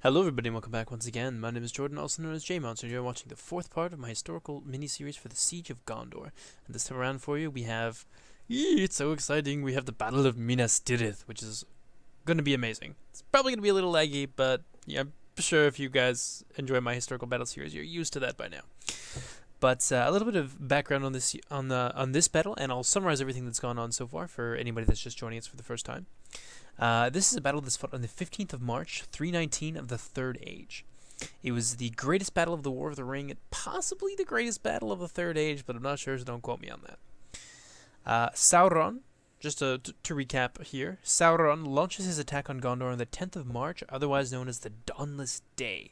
Hello everybody and welcome back once again. My name is Jordan, also known as J.R.R. You're watching the fourth part of my historical mini-series for the Siege of Gondor. And this time around for you we have... it's so exciting! We have the Battle of Minas Tirith, which is going to be amazing. It's probably going to be a little laggy, but yeah, I'm sure if you guys enjoy my historical battle series, you're used to that by now. But a little bit of background on this battle, and I'll summarize everything that's gone on so far for anybody that's just joining us for the first time. This is a battle that's fought on the 15th of March, 319 of the Third Age. It was the greatest battle of the War of the Ring, and possibly the greatest battle of the Third Age, but I'm not sure, so don't quote me on that. Sauron, just to recap here, Sauron launches his attack on Gondor on the 10th of March, otherwise known as the Dawnless Day.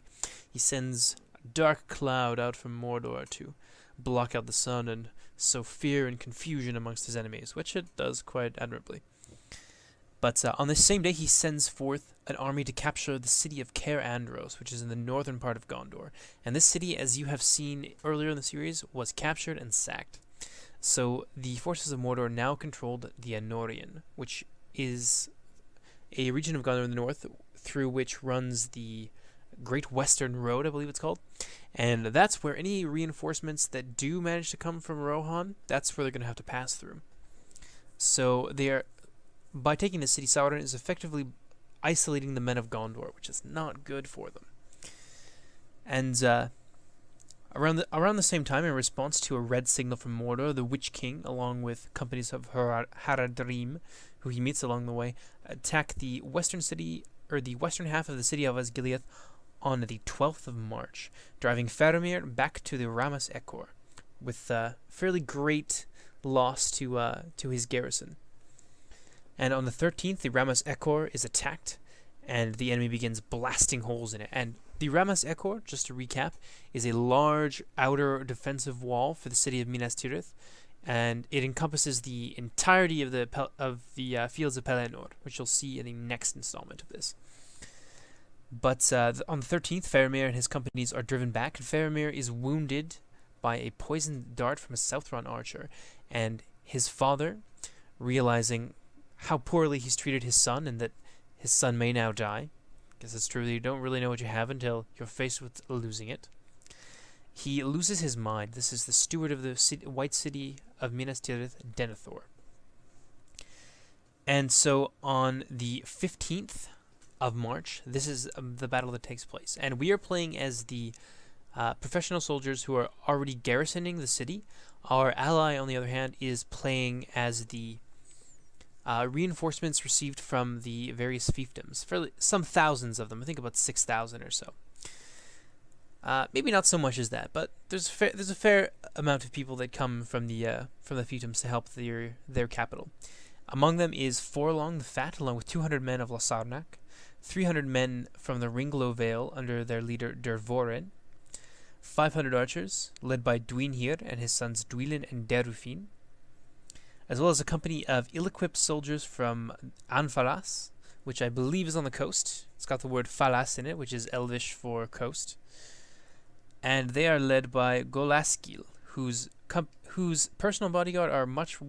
He sends a dark cloud out from Mordor to block out the sun and sow fear and confusion amongst his enemies, which it does quite admirably. But on this same day, he sends forth an army to capture the city of Caer Andros, which is in the northern part of Gondor. And this city, as you have seen earlier in the series, was captured and sacked. So the forces of Mordor now controlled the Anorion, which is a region of Gondor in the north through which runs the Great Western Road, I believe it's called. And that's where any reinforcements that do manage to come from Rohan, that's where they're going to have to pass through. So they are... By taking the city, Sauron is effectively isolating the Men of Gondor, which is not good for them. And around the same time, in response to a red signal from Mordor, the Witch King, along with companies of Haradrim, who he meets along the way, attack the western city, or the western half of the city of Osgiliath on the 12th of March, driving Faramir back to the Ramas Ekor, with fairly great loss to his garrison. And on the 13th, the Ramas Ekor is attacked, and the enemy begins blasting holes in it. And the Ramas Ekor, just to recap, is a large outer defensive wall for the city of Minas Tirith, and it encompasses the entirety of the fields of Pelennor, which you'll see in the next installment of this. But on the 13th, Faramir and his companies are driven back, and Faramir is wounded by a poisoned dart from a Southron archer, and his father, realizing how poorly he's treated his son and that his son may now die, because it's true that you don't really know what you have until you're faced with losing it. He loses his mind. This is the steward of the white city of Minas Tirith, Denethor. And so on the 15th of March, this is the battle that takes place. And we are playing as the professional soldiers who are already garrisoning the city. Our ally, on the other hand, is playing as the reinforcements received from the various fiefdoms, some thousands of them. I think about 6,000 or so. Maybe not so much as that, but there's a fair amount of people that come from the fiefdoms to help their capital. Among them is Forlong the Fat, along with 200 men of Lasarnak, 300 men from the Ringlow Vale under their leader Dervoren, 500 archers led by Duinhir and his sons Duilin and Derufin, as well as a company of ill-equipped soldiers from Anfalas, which I believe is on the coast. It's got the word Falas in it, which is Elvish for coast. And they are led by Golaskil, whose personal bodyguard are much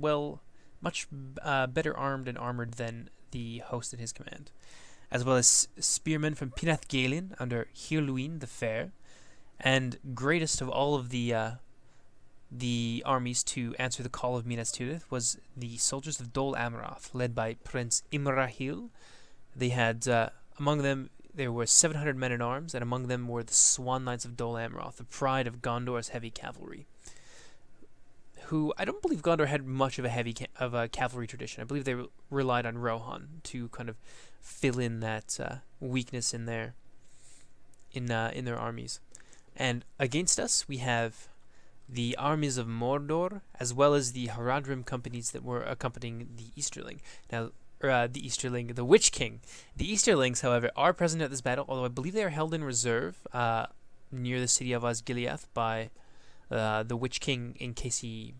better armed and armored than the host in his command, as well as spearmen from Pinath Galin under Hirluin the Fair, and greatest of all of the armies to answer the call of Minas Tirith was the soldiers of Dol Amroth, led by Prince Imrahil. They had, among them, there were 700 men-at-arms, and among them were the Swan Knights of Dol Amroth, the pride of Gondor's heavy cavalry, who I don't believe Gondor had much of a cavalry tradition. I believe they relied on Rohan to kind of fill in that weakness in their armies. And against us, we have the armies of Mordor, as well as the Haradrim companies that were accompanying the Easterling. Now, the Witch King. The Easterlings, however, are present at this battle, although I believe they are held in reserve near the city of Osgiliath by the Witch King in case he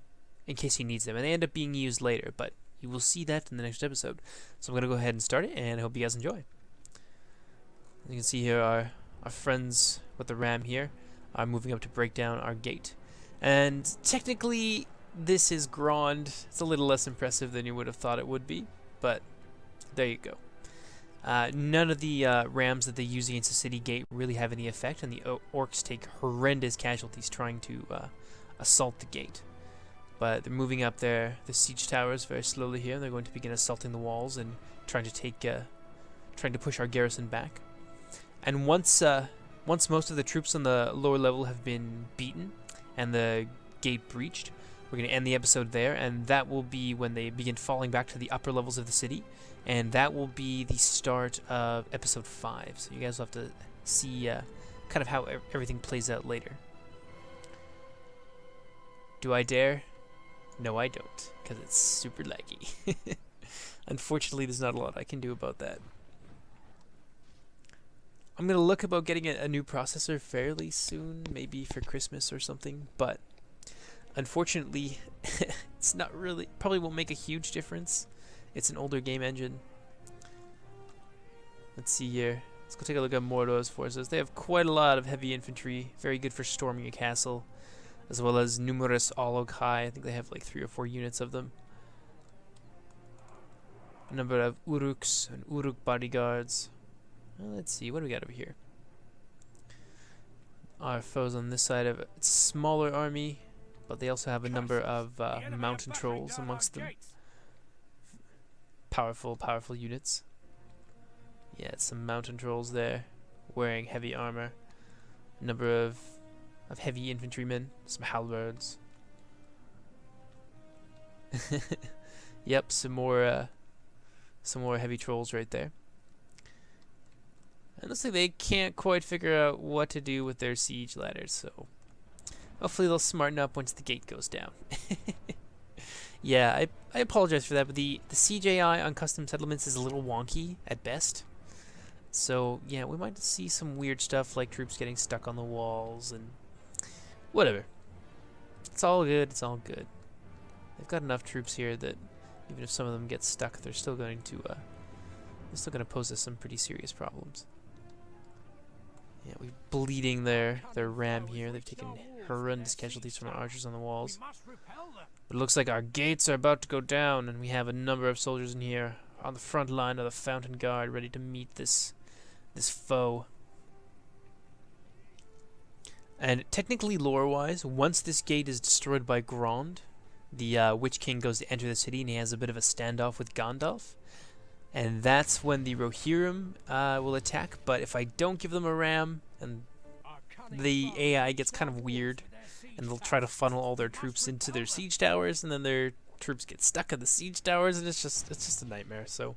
needs them, and they end up being used later. But you will see that in the next episode. So I'm gonna go ahead and start it, and I hope you guys enjoy. As you can see here, our friends with the ram here are moving up to break down our gate. And technically, this is Grond. It's a little less impressive than you would have thought it would be, but there you go. None of the rams that they use against the city gate really have any effect, and the orcs take horrendous casualties trying to assault the gate. But they're moving up the siege towers very slowly here. They're going to begin assaulting the walls and trying to push our garrison back. And once most of the troops on the lower level have been beaten and the gate breached, we're going to end the episode there, and that will be when they begin falling back to the upper levels of the city, and that will be the start of episode 5. So you guys will have to see kind of how everything plays out later. Do I dare? No, I don't, because it's super laggy. Unfortunately, there's not a lot I can do about that. I'm going to look about getting a new processor fairly soon, maybe for Christmas or something, but unfortunately, it's not really, probably won't make a huge difference. It's an older game engine. Let's see here. Let's go take a look at Mordor's forces. They have quite a lot of heavy infantry, very good for storming a castle, as well as numerous Ologhai. I think they have like 3 or 4 units of them. A number of Uruks and Uruk bodyguards. Well, let's see, what do we got over here? Our foes on this side of a smaller army, but they also have a number of mountain trolls amongst them. Powerful units. Yeah, some mountain trolls there, wearing heavy armor. A number of heavy infantrymen, some halberds. Yep, some more heavy trolls right there. And looks like they can't quite figure out what to do with their siege ladders, so hopefully they'll smarten up once the gate goes down. Yeah, I apologize for that, but the siege AI on custom settlements is a little wonky at best. So yeah, we might see some weird stuff like troops getting stuck on the walls and whatever. It's all good. It's all good. They've got enough troops here that even if some of them get stuck, they're still going to pose us some pretty serious problems. Yeah, we're bleeding their ram here. They've taken horrendous casualties from our archers on the walls. But it looks like our gates are about to go down, and we have a number of soldiers in here on the front line of the Fountain Guard, ready to meet this foe. And technically, lore-wise, once this gate is destroyed by Grond, the Witch King goes to enter the city, and he has a bit of a standoff with Gandalf. And that's when the Rohirrim will attack. But if I don't give them a ram, and the AI gets kind of weird, and they'll try to funnel all their troops into their siege towers, and then their troops get stuck in the siege towers, and it's just a nightmare. So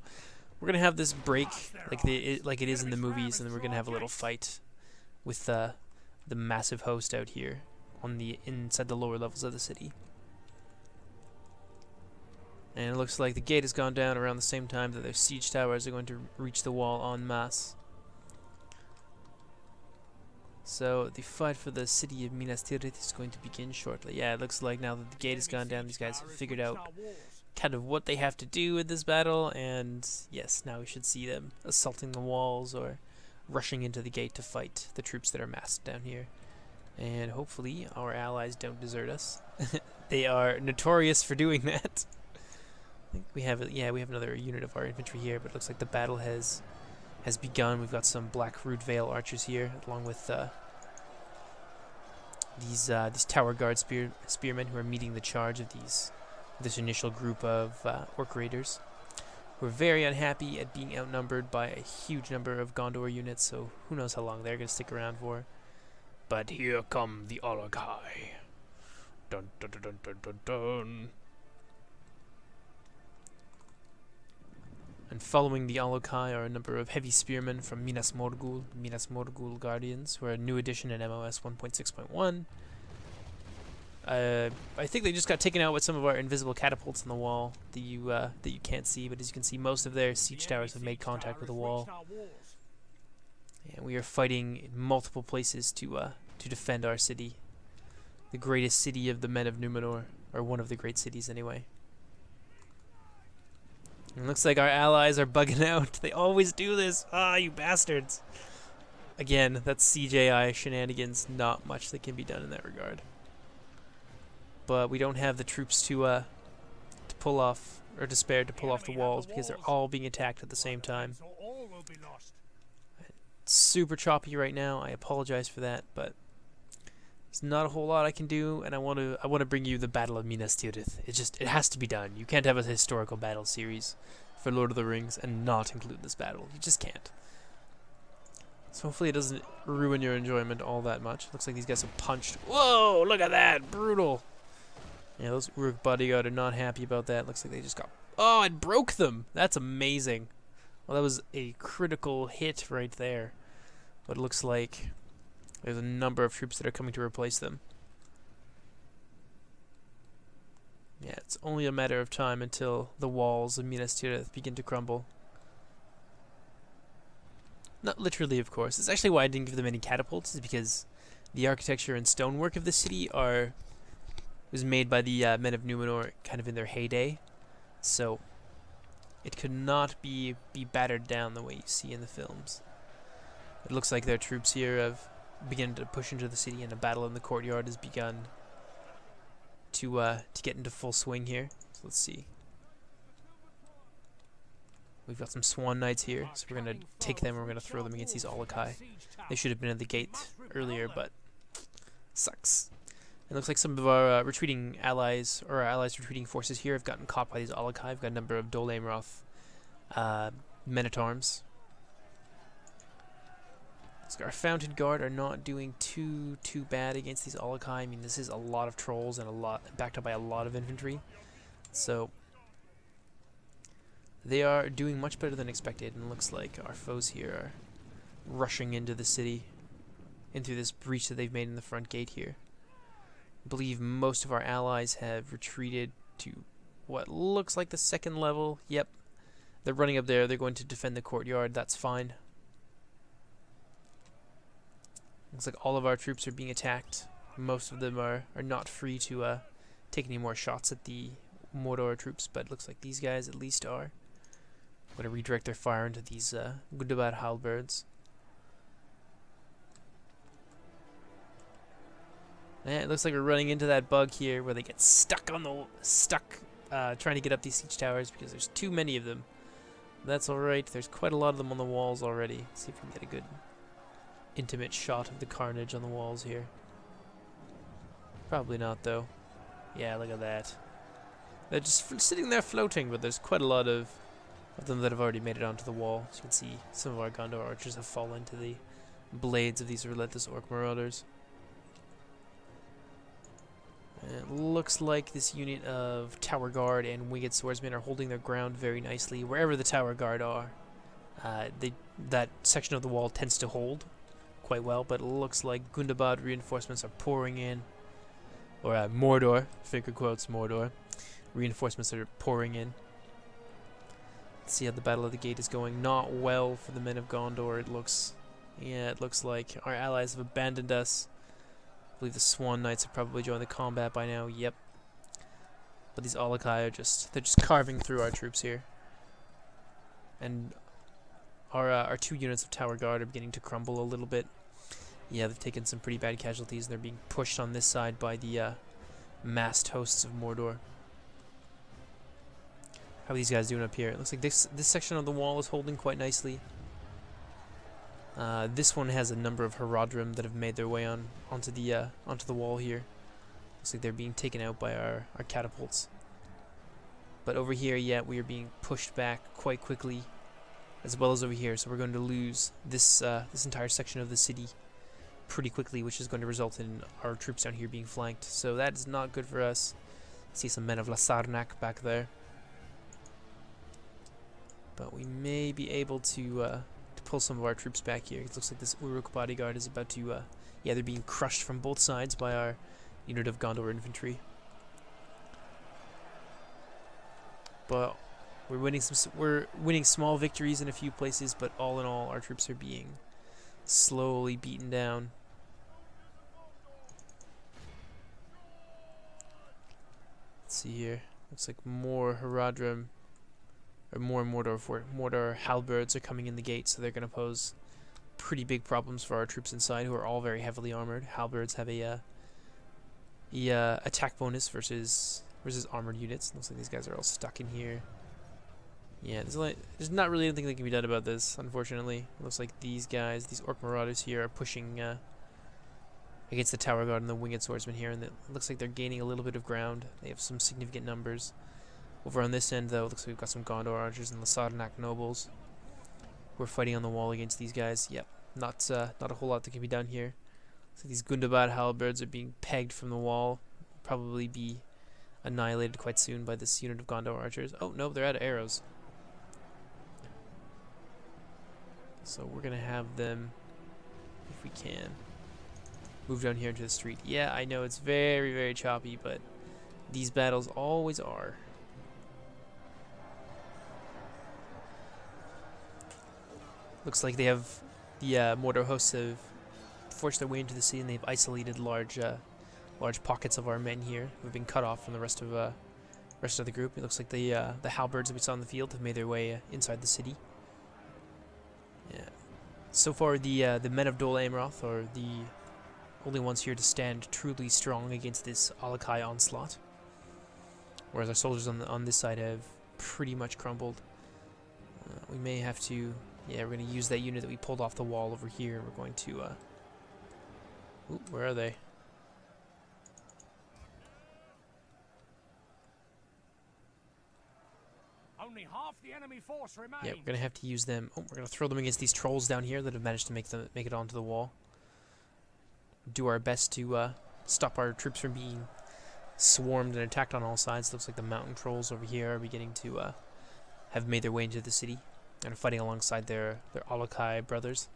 we're gonna have this break like it is in the movies, and then we're gonna have a little fight with the massive host out here on the inside the lower levels of the city. And it looks like the gate has gone down around the same time that their siege towers are going to reach the wall en masse. So the fight for the city of Minas Tirith is going to begin shortly. Yeah, it looks like now that the gate has gone down, these guys have figured out kind of what they have to do in this battle, and yes, now we should see them assaulting the walls or rushing into the gate to fight the troops that are massed down here. And hopefully our allies don't desert us. They are notorious for doing that. I think we have another unit of our infantry here, but it looks like the battle has begun. We've got some Black Root Vale archers here, along with these Tower Guard spearmen who are meeting the charge of this initial group of orc raiders. We're very unhappy at being outnumbered by a huge number of Gondor units, so who knows how long they're going to stick around for. But here come the Ologhai. Dun dun dun dun dun dun dun. And following the Ologhai are a number of heavy spearmen from Minas Morgul Guardians, who are a new addition in MOS 1.6.1. I think they just got taken out with some of our invisible catapults on the wall that you can't see, but as you can see, most of their siege towers have made contact with the wall. And we are fighting in multiple places to defend our city, the greatest city of the Men of Numenor, or one of the great cities anyway. It looks like our allies are bugging out. They always do this. Ah, you bastards. Again, that's CJI shenanigans. Not much that can be done in that regard. But we don't have the troops to pull off, or to spare to pull off the walls, because they're all being attacked at the same time. It's super choppy right now. I apologize for that, but there's not a whole lot I can do, and I want to bring you the Battle of Minas Tirith. It has to be done. You can't have a historical battle series for Lord of the Rings and not include this battle. You just can't. So hopefully it doesn't ruin your enjoyment all that much. Looks like these guys have punched. Whoa, look at that. Brutal. Yeah, those Uruk bodyguard are not happy about that. Looks like they just got... Oh, it broke them. That's amazing. Well, that was a critical hit right there. But it looks like there's a number of troops that are coming to replace them. Yeah, it's only a matter of time until the walls of Minas Tirith begin to crumble. Not literally, of course. It's actually why I didn't give them any catapults, is because the architecture and stonework of the city was made by the Men of Numenor kind of in their heyday. So it could not be battered down the way you see in the films. It looks like their troops here have begun to push into the city, and a battle in the courtyard has begun to get into full swing here. So let's see. We've got some Swan Knights here, so we're going to take them and we're going to throw them against these Olokai. They should have been at the gate earlier, but sucks. It looks like some of our retreating allies, or our allies' retreating forces here, have gotten caught by these Olokai. We've got a number of Dol Amroth men-at-arms. So our Fountain Guard are not doing too bad against these Olokai. I mean, this is a lot of trolls and backed up by a lot of infantry. So they are doing much better than expected, and it looks like our foes here are rushing into the city, into this breach that they've made in the front gate here. I believe most of our allies have retreated to what looks like the second level. Yep, they're running up there. They're going to defend the courtyard. That's fine. Looks like all of our troops are being attacked. Most of them are not free to take any more shots at the Mordor troops, but it looks like these guys at least are. I'm going to redirect their fire into these Gundabad halberds. And it looks like we're running into that bug here where they get stuck trying to get up these siege towers because there's too many of them. That's alright. There's quite a lot of them on the walls already. Let's see if we can get a good intimate shot of the carnage on the walls here. Probably not, though. Yeah, look at that. They're just sitting there floating, but there's quite a lot of them that have already made it onto the wall. As you can see, some of our Gondor archers have fallen into the blades of these relentless orc marauders. And it looks like this unit of Tower Guard and Winged Swordsmen are holding their ground very nicely. Wherever the Tower Guard are, that section of the wall tends to hold quite well, but it looks like Gundabad reinforcements are pouring in. Or Mordor, finger quotes, Mordor. Reinforcements are pouring in. Let's see how the Battle of the Gate is going. Not well for the Men of Gondor, it looks. Yeah, it looks like our allies have abandoned us. I believe the Swan Knights have probably joined the combat by now. Yep. But these Olokai are they're just carving through our troops here. And our two units of Tower Guard are beginning to crumble a little bit. Yeah, they've taken some pretty bad casualties, and they're being pushed on this side by the massed hosts of Mordor. How are these guys doing up here? It looks like this section of the wall is holding quite nicely. This one has a number of Haradrim that have made their way onto the wall here. Looks like they're being taken out by our catapults. But over here, yeah, we are being pushed back quite quickly, as well as over here. So we're going to lose this entire section of the city pretty quickly, which is going to result in our troops down here being flanked. So that is not good for us. See some men of Lasarnak back there. But we may be able to pull some of our troops back here. It looks like this Uruk bodyguard is about to, yeah, they're being crushed from both sides by our unit of Gondor infantry. But we're winning small victories in a few places, but all in all, our troops are being slowly beaten down. Let's see here. Looks like more Haradrim, or more Mordor halberds are coming in the gate, so they're going to pose pretty big problems for our troops inside, who are all very heavily armored. Halberds have a attack bonus versus armored units. Looks like these guys are all stuck in here. Yeah, there's not really anything that can be done about this, unfortunately. It looks like these guys, these orc marauders here, are pushing against the tower guard and the winged swordsman here, and it looks like they're gaining a little bit of ground. They have some significant numbers. Over on this end, though, it looks like we've got some Gondor archers and the Sodnak nobles who are fighting on the wall against these guys. Yep, not a whole lot that can be done here. So these Gundabad halberds are being pegged from the wall. Probably be annihilated quite soon by this unit of Gondor archers. Oh, no, they're out of arrows. So we're going to have them, if we can, move down here into the street. Yeah, I know it's very, very choppy, but these battles always are. Looks like they have, the Mordor hosts have forced their way into the city, and they've isolated large pockets of our men here who have been cut off from the rest of the group. It looks like the halberds that we saw in the field have made their way inside the city. Yeah. So far, the Men of Dol Amroth are the only ones here to stand truly strong against this Alakai onslaught, whereas our soldiers on this side have pretty much crumbled. We may have to, yeah, we're going to use that unit that we pulled off the wall over here. We're going to, ooh, where are they? Only half the enemy force remains. Yeah, we're going to have to use them. Oh, we're going to throw them against these trolls down here that have managed to make it onto the wall. Do our best to stop our troops from being swarmed and attacked on all sides. Looks like the mountain trolls over here are beginning to have made their way into the city and are fighting alongside their Alakai brothers.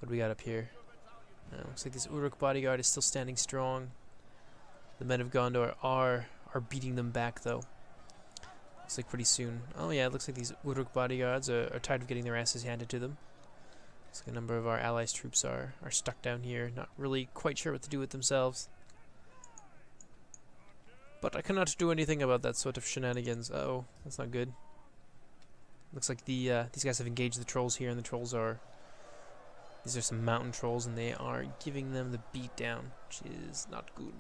What do we got up here? Looks like this Uruk bodyguard is still standing strong. The Men of Gondor are beating them back, though. Looks like pretty soon. Oh yeah, it looks like these Uruk bodyguards are tired of getting their asses handed to them. Looks like a number of our allies' troops are stuck down here, not really quite sure what to do with themselves. But I cannot do anything about that sort of shenanigans. Uh-oh, that's not good. Looks like these guys have engaged the trolls here, and the trolls are... These are some mountain trolls, and they are giving them the beat down, which is not good.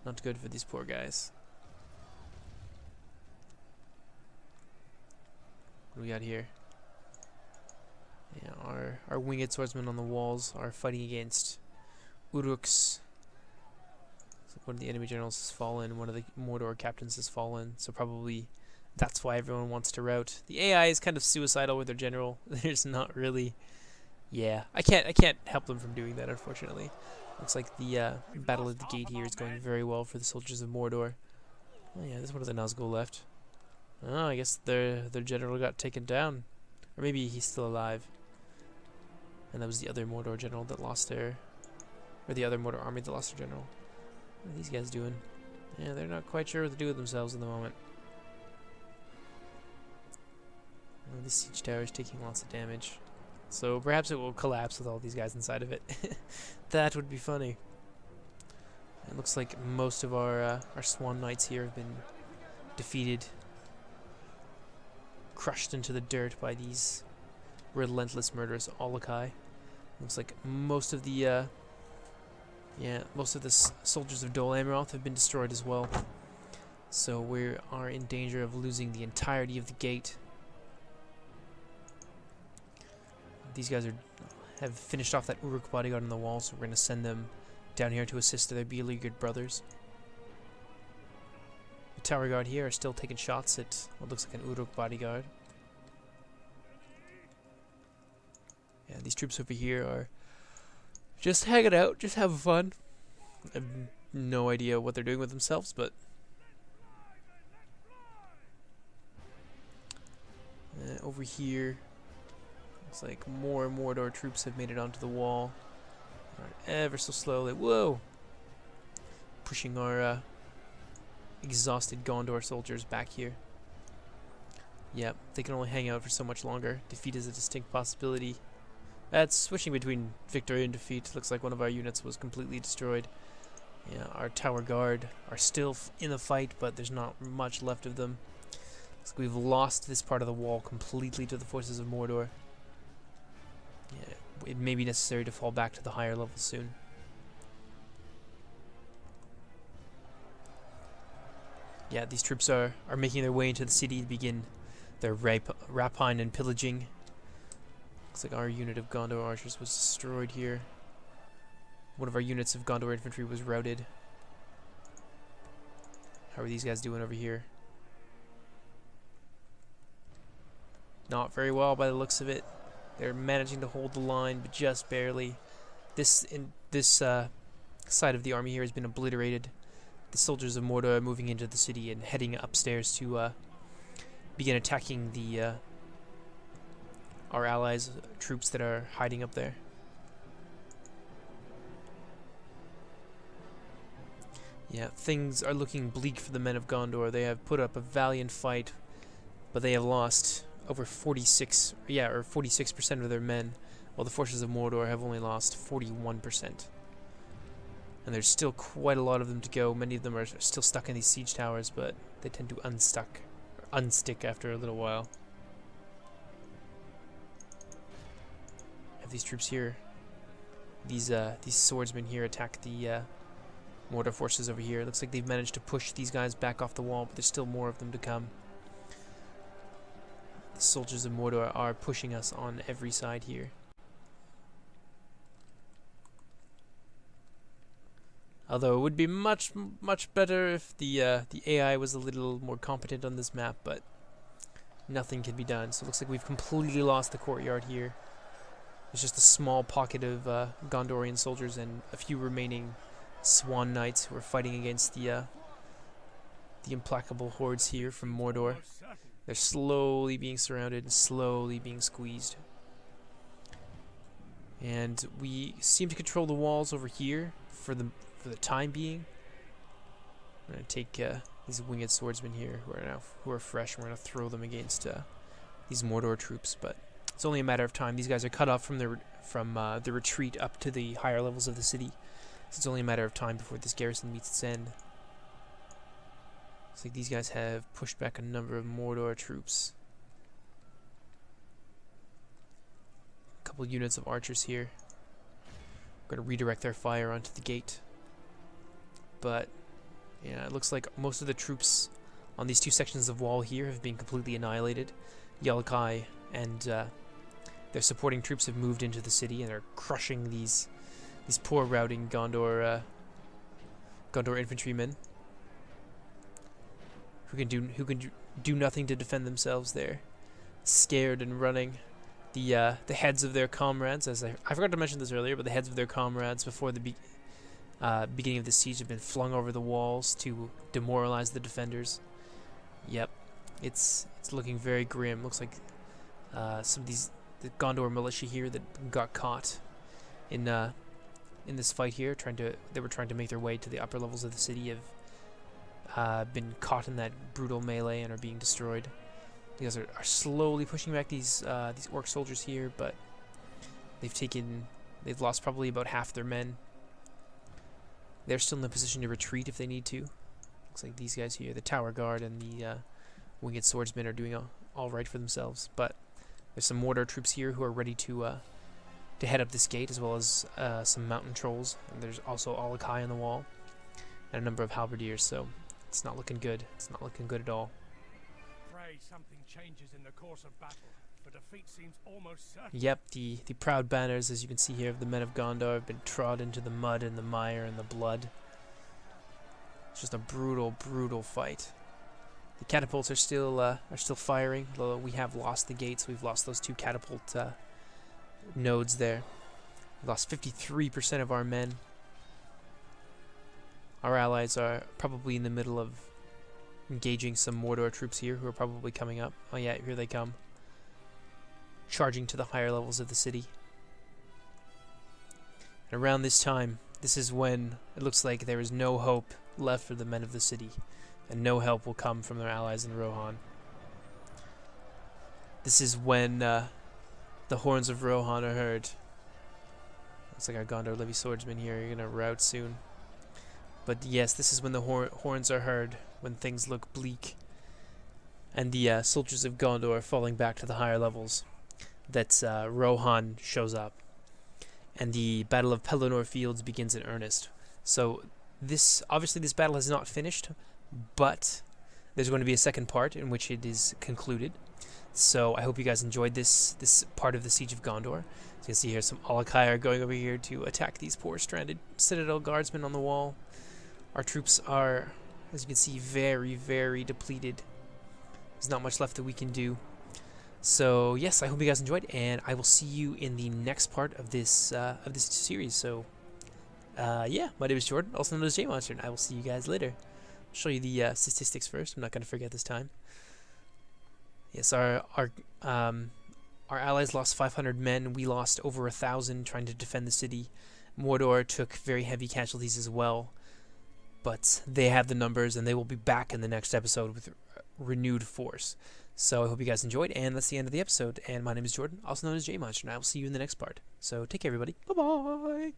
Not good for these poor guys. What do we got here? Yeah, our winged swordsmen on the walls are fighting against Uruks. So one of the enemy generals has fallen, one of the Mordor captains has fallen, so probably that's why everyone wants to rout. The AI is kind of suicidal with their general. There's not really... Yeah, I can't help them from doing that, unfortunately. Looks like the battle at the gate here is going very well for the soldiers of Mordor. Oh yeah, there's one of the Nazgul left. Oh, I guess their general got taken down. Or maybe he's still alive. And that was the other Mordor general that lost their... Or the other Mordor army that lost their general. What are these guys doing? Yeah, they're not quite sure what to do with themselves in the moment. Oh, this siege tower is taking lots of damage. So perhaps it will collapse with all these guys inside of it. That would be funny. It looks like most of our Swan Knights here have been defeated. Crushed into the dirt by these relentless murderous Alakai. Looks like most of the soldiers of Dol Amroth have been destroyed as well. So we are in danger of losing the entirety of the gate. These guys have finished off that Uruk bodyguard on the wall, so we're going to send them down here to assist their beleaguered brothers. The tower guard here are still taking shots at what looks like an Uruk bodyguard. Yeah, these troops over here are just hanging out, just having fun. I have no idea what they're doing with themselves, but... over here... Looks like more Mordor troops have made it onto the wall. Ever so slowly. Whoa! Pushing our exhausted Gondor soldiers back here. Yep, they can only hang out for so much longer. Defeat is a distinct possibility. That's switching between victory and defeat. Looks like one of our units was completely destroyed. Yeah, our tower guard are still in the fight, but there's not much left of them. Looks like we've lost this part of the wall completely to the forces of Mordor. Yeah, it may be necessary to fall back to the higher level soon. Yeah, these troops are making their way into the city to begin their rapine and pillaging. Looks like our unit of Gondor archers was destroyed here. One of our units of Gondor infantry was routed. How are these guys doing over here? Not very well by the looks of it. They're managing to hold the line, but just barely. This side of the army here has been obliterated. The soldiers of Mordor are moving into the city and heading upstairs to begin attacking the our allies' troops that are hiding up there. Yeah, things are looking bleak for the men of Gondor. They have put up a valiant fight, but they have lost over 46% of their men, while the forces of Mordor have only lost 41%. And there's still quite a lot of them to go. Many of them are still stuck in these siege towers, but they tend to unstick after a little while. Have these troops here. These swordsmen here attack the Mordor forces over here. It looks like they've managed to push these guys back off the wall, but there's still more of them to come. The soldiers of Mordor are pushing us on every side here. Although it would be much better if the AI was a little more competent on this map, but nothing can be done. So it looks like we've completely lost the courtyard here. There's just a small pocket of Gondorian soldiers and a few remaining Swan Knights who are fighting against the implacable hordes here from Mordor. They're slowly being surrounded and slowly being squeezed. And we seem to control the walls over here for the time being. I'm gonna take these winged swordsmen here who are fresh, and we're gonna throw them against these Mordor troops. But it's only a matter of time. These guys are cut off from the retreat up to the higher levels of the city. So it's only a matter of time before this garrison meets its end. Looks like these guys have pushed back a number of Mordor troops. A couple units of archers here. We're going to redirect their fire onto the gate. But yeah, it looks like most of the troops on these two sections of wall here have been completely annihilated. Yalakai and their supporting troops have moved into the city and are crushing these poor routing Gondor infantrymen who can do nothing to defend themselves there, scared and running. The heads of their comrades, I forgot to mention this earlier, but the heads of their comrades before the beginning of the siege have been flung over the walls to demoralize the defenders. Yep, it's looking very grim. Looks like some of the Gondor militia here that got caught in this fight here, they were trying to make their way to the upper levels of the city, have been caught in that brutal melee and are being destroyed. You guys are slowly pushing back these orc soldiers here, but they've lost probably about half their men. They're still in the position to retreat if they need to. Looks like these guys here, the tower guard and the winged swordsmen, are doing all right for themselves. But there's some Mordor troops here who are ready to head up this gate, as well as some mountain trolls. And there's also Alakai on the wall and a number of halberdiers. So it's not looking good. It's not looking good at all. Pray something changes in the course of battle, for defeat seems almost certain. Yep, the proud banners, as you can see here, of the men of Gondor have been trod into the mud and the mire and the blood. It's just a brutal fight. The catapults are still firing, although we have lost the gates. We've lost those two catapult nodes there. We lost 53% of our men. Our allies are probably in the middle of engaging some Mordor troops here who are probably coming up. Oh yeah, here they come. Charging to the higher levels of the city. And around this time, this is when it looks like there is no hope left for the men of the city, and no help will come from their allies in Rohan. This is when the horns of Rohan are heard. Looks like our Gondor Levy swordsmen here are gonna rout soon. But yes, this is when the horns are heard, when things look bleak, and the soldiers of Gondor are falling back to the higher levels. That Rohan shows up, and the Battle of Pelennor Fields begins in earnest. So obviously this battle has not finished, but There's going to be a second part in which it is concluded. So I hope you guys enjoyed this part of the Siege of Gondor. So you can see here some Alakai are going over here to attack these poor stranded Citadel guardsmen on the wall. Our troops are, as you can see, very, very depleted. There's not much left that we can do. So yes, I hope you guys enjoyed, and I will see you in the next part of this series. So yeah, my name is Jordan, also known as J.R.R, and I will see you guys later. I'll show you the statistics first. I'm not going to forget this time. Yes, our allies lost 500 men. We lost over 1,000 trying to defend the city. Mordor took very heavy casualties as well, but they have the numbers, and they will be back in the next episode with renewed force. So I hope you guys enjoyed, and that's the end of the episode. And my name is Jordan, also known as J.R.R, and I will see you in the next part. So take care, everybody. Bye-bye.